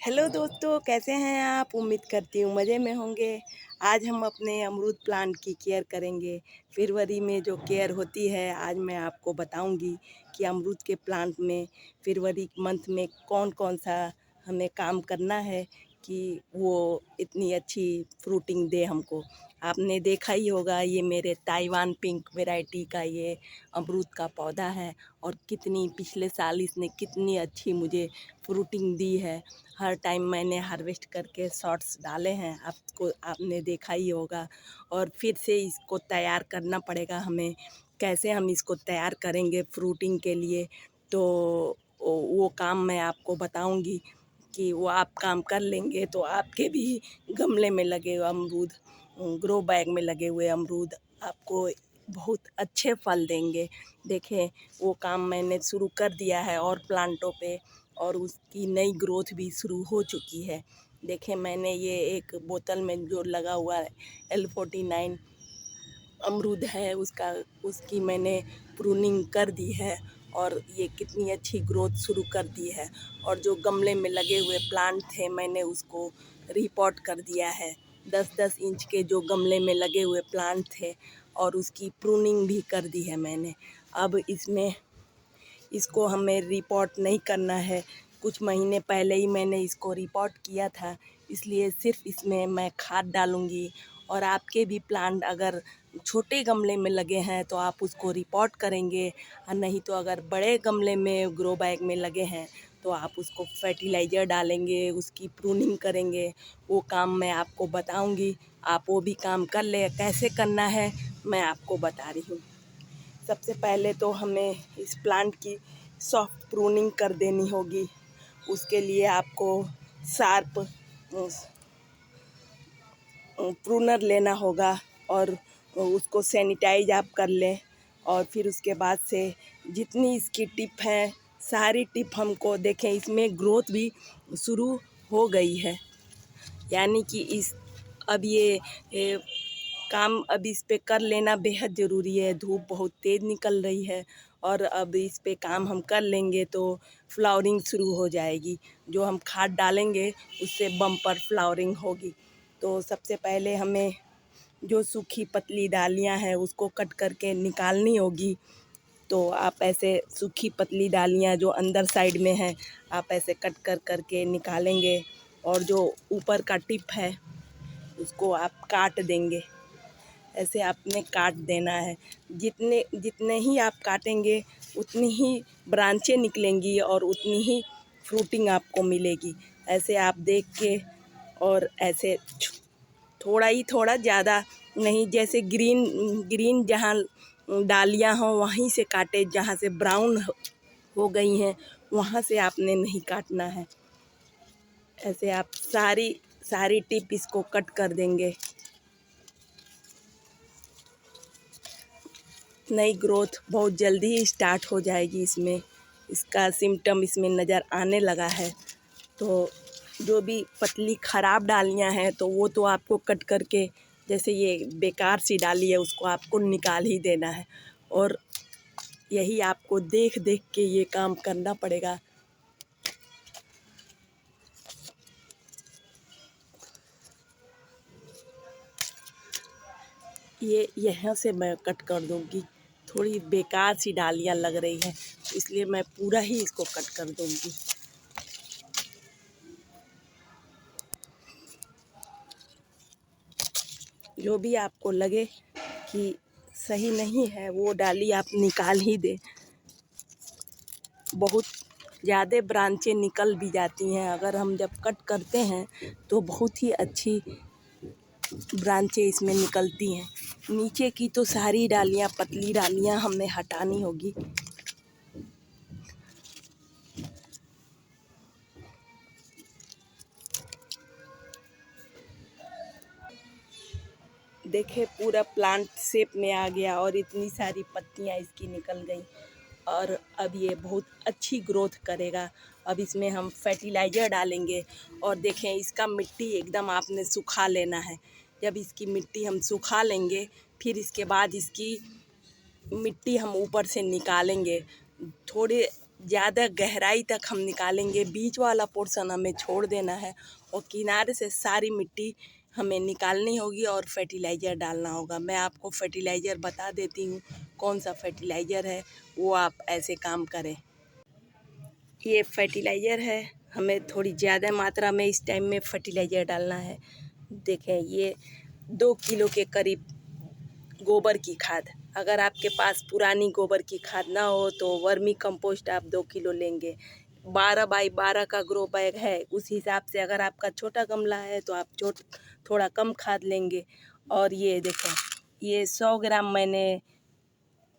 Hello दोस्तों, कैसे हैं आप? उम्मीद करती हूँ मज़े में होंगे। आज हम अपने अमरूद प्लांट की केयर करेंगे। फरवरी में जो केयर होती है, आज मैं आपको बताऊंगी कि अमरूद के प्लांट में फरवरी मंथ में कौन-कौन सा हमें काम करना है कि वो इतनी अच्छी फ्रूटिंग दे हमको। आपने देखा ही होगा, ये मेरे ताइवान पिंक वैरायटी का ये अमरूद का पौधा है और कितनी पिछले साल इसने कितनी अच्छी मुझे फ्रूटिंग दी है। हर टाइम मैंने हार्वेस्ट करके शॉर्ट्स डाले हैं, आपने देखा ही होगा। और फिर से इसको तैयार करना पड़ेगा हमें। कैसे हम इसको तैयार करेंगे फ्रूटिंग के लिए, तो वो काम मैं आपको बताऊंगी कि वो आप काम कर लेंगे तो आपके भी गमले में लगे हुए अमरूद, ग्रो बैग में लगे हुए अमरूद आपको बहुत अच्छे फल देंगे। देखें, वो काम मैंने शुरू कर दिया है और प्लांटों पे, और उसकी नई ग्रोथ भी शुरू हो चुकी है। देखें, मैंने ये एक बोतल में जो लगा हुआ है L49 अमरूद है, उसकी मैंने प्रूनिंग कर दी है और ये कितनी अच्छी ग्रोथ शुरू कर दी है। और जो गमले में लगे हुए प्लांट थे, मैंने उसको रिपॉट कर दिया है। 10-10 इंच के जो गमले में लगे हुए प्लांट थे, और उसकी प्रूनिंग भी कर दी है मैंने। अब इसको हमें रिपोर्ट नहीं करना है। कुछ महीने पहले ही मैंने इसको रिपोर्ट किया था, इसलिए सिर्फ इसमें मैं खाद डालूँगी। और आपके भी प्लांट अगर छोटे गमले में लगे हैं तो आप उसको रिपोर्ट करेंगे, और नहीं तो अगर बड़े गमले में ग्रो बैग में लगे हैं तो आप उसको फर्टिलाइज़र डालेंगे, उसकी प्रूनिंग करेंगे। वो काम मैं आपको बताऊँगी, आप वो भी काम कर ले। कैसे करना है मैं आपको बता रही हूँ। सबसे पहले तो हमें इस प्लांट की सॉफ्ट प्रूनिंग कर देनी होगी। उसके लिए आपको शार्प प्रूनर लेना होगा और उसको सैनिटाइज आप कर लें। और फिर उसके बाद से जितनी इसकी टिप है, सारी टिप हमको देखें। इसमें ग्रोथ भी शुरू हो गई है, यानी कि ये काम अब इस पे कर लेना बेहद ज़रूरी है। धूप बहुत तेज़ निकल रही है और अब इस पे काम हम कर लेंगे तो फ्लावरिंग शुरू हो जाएगी। जो हम खाद डालेंगे उससे बम्पर फ्लावरिंग होगी। तो सबसे पहले हमें जो सूखी पतली डालियां हैं उसको कट करके निकालनी होगी। तो आप ऐसे सूखी पतली डालियां जो अंदर साइड में हैं, आप ऐसे कट कर करके निकालेंगे। और जो ऊपर का टिप है उसको आप काट देंगे। ऐसे आपने काट देना है। जितने जितने ही आप काटेंगे उतनी ही ब्रांचें निकलेंगी और उतनी ही फ्रूटिंग आपको मिलेगी। ऐसे आप देख के, और ऐसे थोड़ा ही, थोड़ा ज़्यादा नहीं, जैसे ग्रीन ग्रीन जहाँ डालियाँ हों वहीं से काटे, जहाँ से ब्राउन हो गई हैं वहाँ से आपने नहीं काटना है। ऐसे आप सारी सारी टिप इसको कट कर देंगे। नई ग्रोथ बहुत जल्दी ही स्टार्ट हो जाएगी इसमें। इसका सिम्टम इसमें नज़र आने लगा है। तो जो भी पतली ख़राब डालियाँ हैं तो वो तो आपको कट करके, जैसे ये बेकार सी डाली है उसको आपको निकाल ही देना है। और यही आपको देख देख के ये काम करना पड़ेगा। ये यहाँ से मैं कट कर दूँगी। थोड़ी बेकार सी डालियाँ लग रही हैं, इसलिए मैं पूरा ही इसको कट कर दूँगी। जो भी आपको लगे कि सही नहीं है वो डाली आप निकाल ही दें। बहुत ज़्यादा ब्रांचें निकल भी जाती हैं, अगर हम जब कट करते हैं तो बहुत ही अच्छी ब्रांचें इसमें निकलती हैं। नीचे की तो सारी डालियाँ, पतली डालियाँ हमें हटानी होगी। देखे, पूरा प्लांट शेप में आ गया और इतनी सारी पत्तियाँ इसकी निकल गई। और अब ये बहुत अच्छी ग्रोथ करेगा। अब इसमें हम फर्टिलाइज़र डालेंगे। और देखें, इसका मिट्टी एकदम आपने सुखा लेना है। जब इसकी मिट्टी हम सुखा लेंगे, फिर इसके बाद इसकी मिट्टी हम ऊपर से निकालेंगे। थोड़े ज़्यादा गहराई तक हम निकालेंगे, बीच वाला पोर्शन हमें छोड़ देना है और किनारे से सारी मिट्टी हमें निकालनी होगी और फर्टिलाइज़र डालना होगा। मैं आपको फर्टिलाइज़र बता देती हूँ कौन सा फर्टिलाइज़र है, वो आप ऐसे काम करें। ये फर्टिलाइज़र है, हमें थोड़ी ज़्यादा मात्रा में इस टाइम में फर्टिलाइज़र डालना है। देखें, ये 2 किलो के करीब गोबर की खाद। अगर आपके पास पुरानी गोबर की खाद ना हो तो वर्मी कंपोस्ट आप 2 किलो लेंगे। 12 बाई 12 का ग्रो बैग है, उस हिसाब से अगर आपका छोटा गमला है तो आप थोड़ा कम खाद लेंगे। और ये देखें, ये 100 ग्राम मैंने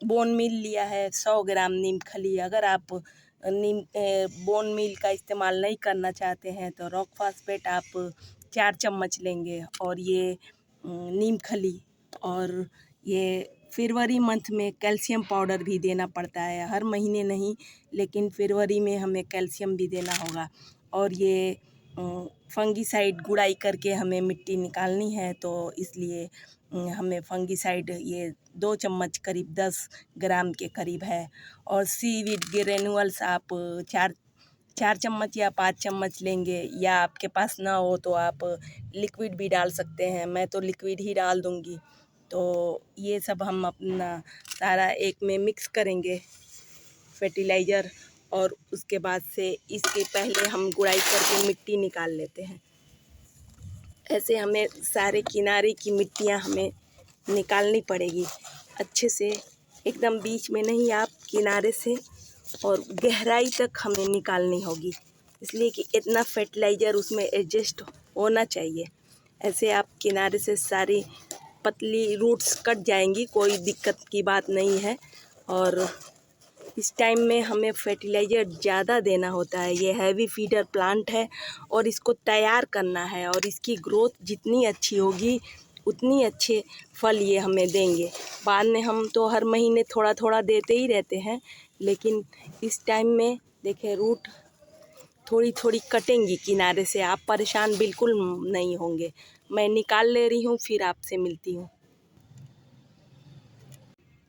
बोन मील लिया है, 100 ग्राम नीम खली। अगर आप बोन मील का इस्तेमाल नहीं करना चाहते हैं तो रॉक फॉस्फेट आप 4 चम्मच लेंगे। और ये नीम खली, और ये फरवरी मंथ में कैल्शियम पाउडर भी देना पड़ता है, हर महीने नहीं, लेकिन फरवरी में हमें कैल्शियम भी देना होगा। और ये फंगीसाइड गुड़ाई करके हमें मिट्टी निकालनी है, तो इसलिए हमें फंगीसाइड ये 2 चम्मच करीब 10 ग्राम के करीब है। और सीवीड ग्रेनुअल्स आप 4 चम्मच या 5 चम्मच लेंगे, या आपके पास ना हो तो आप लिक्विड भी डाल सकते हैं। मैं तो लिक्विड ही डाल दूँगी। तो ये सब हम अपना सारा एक में मिक्स करेंगे फर्टिलाइज़र, और उसके बाद से इसके पहले हम गुड़ाई करके मिट्टी निकाल लेते हैं। ऐसे हमें सारे किनारे की मिट्टियाँ हमें निकालनी पड़ेगी अच्छे से, एकदम बीच में नहीं, आप किनारे से और गहराई तक हमें निकालनी होगी, इसलिए कि इतना फर्टिलाइज़र उसमें एडजस्ट होना चाहिए। ऐसे आप किनारे से सारी पतली रूट्स कट जाएंगी, कोई दिक्कत की बात नहीं है। और इस टाइम में हमें फर्टिलाइज़र ज़्यादा देना होता है। ये हैवी फीडर प्लांट है और इसको तैयार करना है, और इसकी ग्रोथ जितनी अच्छी होगी उतनी अच्छे फल ये हमें देंगे। बाद में हम तो हर महीने थोड़ा थोड़ा देते ही रहते हैं, लेकिन इस टाइम में देखें, रूट थोड़ी थोड़ी कटेंगी किनारे से, आप परेशान बिल्कुल नहीं होंगे। मैं निकाल ले रही हूँ, फिर आपसे मिलती हूँ।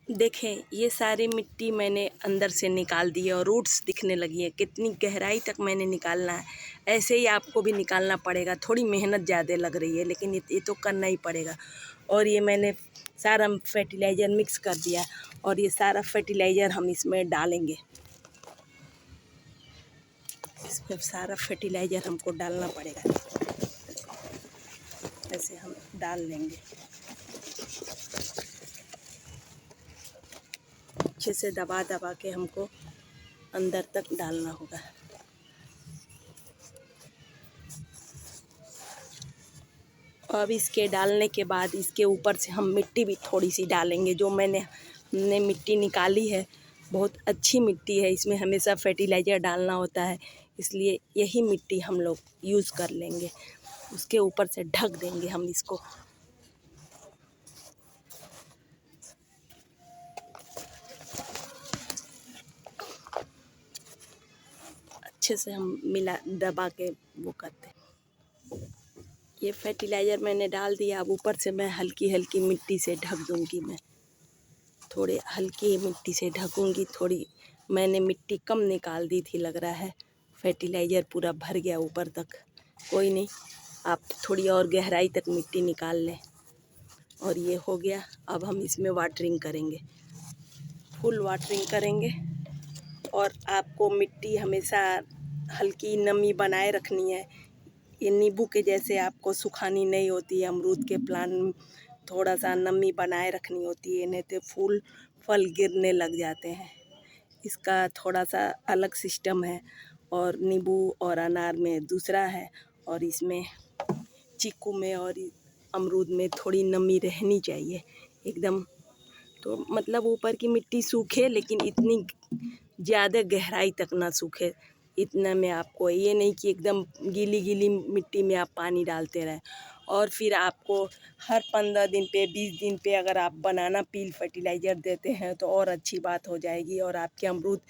देखें, ये सारी मिट्टी मैंने अंदर से निकाल दी है और रूट्स दिखने लगी है। कितनी गहराई तक मैंने निकालना है, ऐसे ही आपको भी निकालना पड़ेगा। थोड़ी मेहनत ज़्यादा लग रही है, लेकिन ये तो करना ही पड़ेगा। और ये मैंने सारा फर्टिलाइज़र मिक्स कर दिया, और ये सारा फर्टिलाइज़र हम इसमें डालेंगे। इसमें सारा फर्टिलाइज़र हमको डालना पड़ेगा, ऐसे हम डाल लेंगे। अच्छे से दबा दबा के हमको अंदर तक डालना होगा। अब इसके डालने के बाद इसके ऊपर से हम मिट्टी भी थोड़ी सी डालेंगे। जो हमने मिट्टी निकाली है, बहुत अच्छी मिट्टी है, इसमें हमेशा फर्टिलाइज़र डालना होता है, इसलिए यही मिट्टी हम लोग यूज़ कर लेंगे। उसके ऊपर से ढक देंगे हम इसको। अच्छे से हम मिला दबा के वो करते हैं। ये फर्टिलाइज़र मैंने डाल दिया। अब ऊपर से मैं हल्की हल्की मिट्टी से ढक दूँगी। मैं थोड़े हल्की मिट्टी से ढकूँगी। थोड़ी मैंने मिट्टी कम निकाल दी थी, लग रहा है फर्टिलाइज़र पूरा भर गया ऊपर तक। कोई नहीं, आप थोड़ी और गहराई तक मिट्टी निकाल लें। और ये हो गया। अब हम इसमें वाटरिंग करेंगे, फुल वाटरिंग करेंगे। और आपको मिट्टी हमेशा हल्की नमी बनाए रखनी है। ये नींबू के जैसे आपको सुखानी नहीं होती है। अमरूद के प्लांट थोड़ा सा नमी बनाए रखनी होती है, नहीं तो फूल फल गिरने लग जाते हैं। इसका थोड़ा सा अलग सिस्टम है, और नींबू और अनार में दूसरा है, और इसमें चीकू में और अमरूद में थोड़ी नमी रहनी चाहिए एकदम। तो मतलब ऊपर की मिट्टी सूखे, लेकिन इतनी ज़्यादा गहराई तक ना सूखे। इतना में आपको ये नहीं कि एकदम गीली गीली मिट्टी में आप पानी डालते रहें। और फिर आपको हर 15 दिन पे 20 दिन पे अगर आप बनाना पील फर्टिलाइज़र देते हैं तो और अच्छी बात हो जाएगी। और आपके अमरूद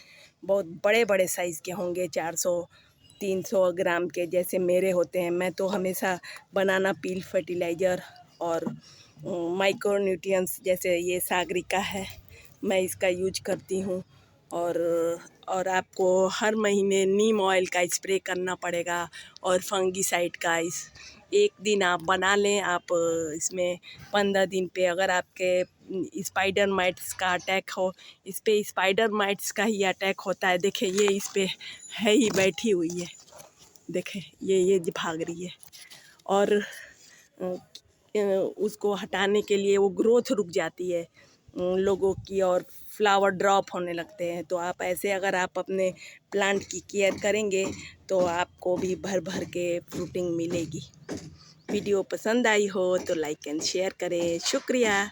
बहुत बड़े बड़े साइज़ के होंगे, 400-300 ग्राम के जैसे मेरे होते हैं। मैं तो हमेशा बनाना पील फर्टिलाइज़र और माइक्रो न्यूट्रिएंट्स जैसे ये सागरिका है, मैं इसका यूज करती हूँ। और और आपको हर महीने नीम ऑयल का स्प्रे करना पड़ेगा और फंगीसाइड का। इस एक दिन आप बना लें, आप इसमें 15 दिन पे अगर आपके स्पाइडर माइट्स का अटैक हो, इस पे स्पाइडर माइट्स का ही अटैक होता है। देखें ये इस पे है ही, बैठी हुई है, देखें ये भाग रही है। और उसको हटाने के लिए वो ग्रोथ रुक जाती है लोगों की और फ्लावर ड्रॉप होने लगते हैं। तो आप ऐसे अगर आप अपने प्लांट की केयर करेंगे तो आपको भी भर भर के फ्रूटिंग मिलेगी। वीडियो पसंद आई हो तो लाइक एंड शेयर करें। शुक्रिया।